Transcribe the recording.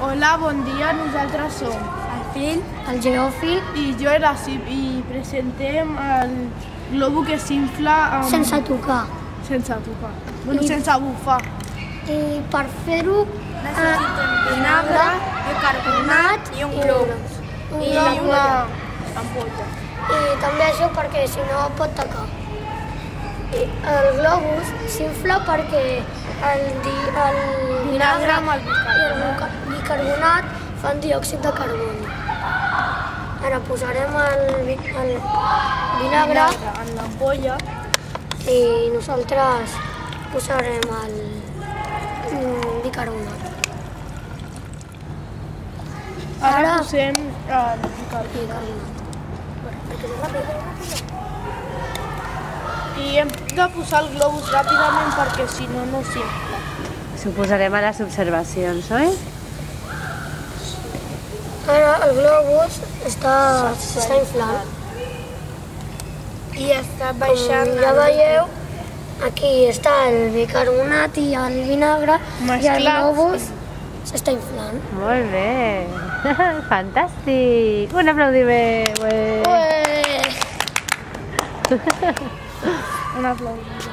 Hola, bon dia. Nosaltres som El Phil, el Geòfil, i jo era Sip i presentem el globo que s'infla sense tocar. sense tocar. Bueno, sense bufar. I per fer-ho Vinagre, bicarbonat i un globus. I una ampolla. I també això perquè si no pot tacar. I el globus s'infla perquè el vinagre amb el i el bicarbonat fan diòxid de carboni. Ara posarem el vinagre En l'ampolla. i nosaltres posarem el bicarbonat. Ara posem el bicarbonat. I hem de posar el globus ràpidament perquè si no, no s'infla. Ho posarem a les observacions, oi? Ara el globus està inflant. I està Com ja veieu, aquí està el bicarbonat i el vinagre i el Mesclats. globus s'està inflant. Molt bé. Fantàstic. Un aplaudiment. un aplaudiment.